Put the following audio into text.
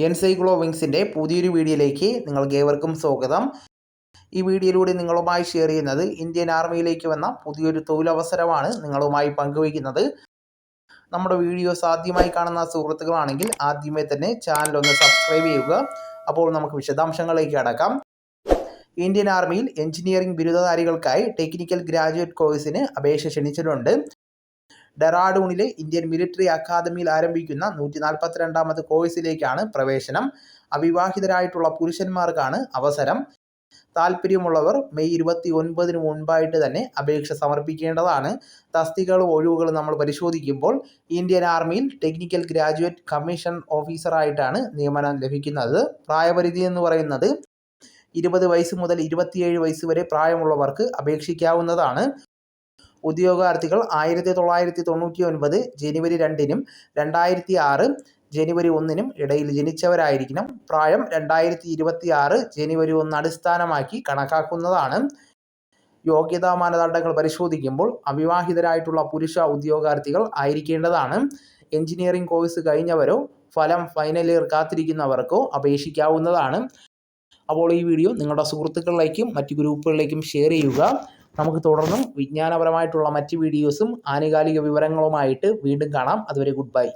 എൻസൈക്ലോവിങ്സിൻ്റെ പുതിയൊരു വീഡിയോയിലേക്ക് നിങ്ങൾക്ക് ഏവർക്കും സ്വാഗതം. ഈ വീഡിയോയിലൂടെ നിങ്ങളുമായി ഷെയർ ചെയ്യുന്നത് ഇന്ത്യൻ ആർമിയിലേക്ക് വന്ന പുതിയൊരു തൊഴിലവസരമാണ് നിങ്ങളുമായി പങ്കുവയ്ക്കുന്നത്. നമ്മുടെ വീഡിയോസ് ആദ്യമായി കാണുന്ന സുഹൃത്തുക്കളാണെങ്കിൽ ആദ്യമേ തന്നെ ചാനൽ ഒന്ന് സബ്സ്ക്രൈബ് ചെയ്യുക. അപ്പോൾ നമുക്ക് വിശദാംശങ്ങളിലേക്ക് കടക്കാം. ഇന്ത്യൻ ആർമിയിൽ എഞ്ചിനീയറിംഗ് ബിരുദധാരികൾക്കായി ടെക്നിക്കൽ ഗ്രാജുവേറ്റ് കോഴ്സിന് അപേക്ഷ ക്ഷണിച്ചിട്ടുണ്ട്. ഡെറാഡൂണിലെ ഇന്ത്യൻ മിലിറ്ററി അക്കാദമിയിൽ ആരംഭിക്കുന്ന 142ാമത് കോഴ്സിലേക്കാണ് പ്രവേശനം. അവിവാഹിതരായിട്ടുള്ള പുരുഷന്മാർക്കാണ് അവസരം. താല്പര്യമുള്ളവർ മെയ് 29 മുൻപായിട്ട് തന്നെ അപേക്ഷ സമർപ്പിക്കേണ്ടതാണ്. തസ്തികകളും ഒഴിവുകളും നമ്മൾ പരിശോധിക്കുമ്പോൾ ഇന്ത്യൻ ആർമിയിൽ ടെക്നിക്കൽ ഗ്രാജുവേറ്റ് കമ്മീഷൻ ഓഫീസറായിട്ടാണ് നിയമനം ലഭിക്കുന്നത്. പ്രായപരിധി എന്ന് പറയുന്നത് 20 വയസ്സ് മുതൽ 27 വയസ്സ് വരെ പ്രായമുള്ളവർക്ക് അപേക്ഷിക്കാവുന്നതാണ്. ഉദ്യോഗാർത്ഥികൾ 1999 ജനുവരി 2-നും 2006 ജനുവരി 1-നും ഇടയിൽ ജനിച്ചവരായിരിക്കണം. പ്രായം 2026 ജനുവരി 1 അടിസ്ഥാനമാക്കി കണക്കാക്കുന്നതാണ്. യോഗ്യതാ മാനദണ്ഡങ്ങൾ പരിശോധിക്കുമ്പോൾ അവിവാഹിതരായിട്ടുള്ള പുരുഷ ഉദ്യോഗാർത്ഥികൾ ആയിരിക്കേണ്ടതാണ്. എഞ്ചിനീയറിംഗ് കോഴ്സ് കഴിഞ്ഞവരോ ഫലം ഫൈനൽ ഇയർ കാത്തിരിക്കുന്നവർക്കോ അപേക്ഷിക്കാവുന്നതാണ്. അപ്പോൾ ഈ വീഡിയോ നിങ്ങളുടെ സുഹൃത്തുക്കളിലേക്കും മറ്റ് ഗ്രൂപ്പുകളിലേക്കും ഷെയർ ചെയ്യുക. നമുക്ക് തുടർന്നും വിജ്ഞാനപരമായിട്ടുള്ള മറ്റ് വീഡിയോസും ആനുകാലിക വിവരങ്ങളുമായിട്ട് വീണ്ടും കാണാം. അതുവരെ ഗുഡ് ബൈ.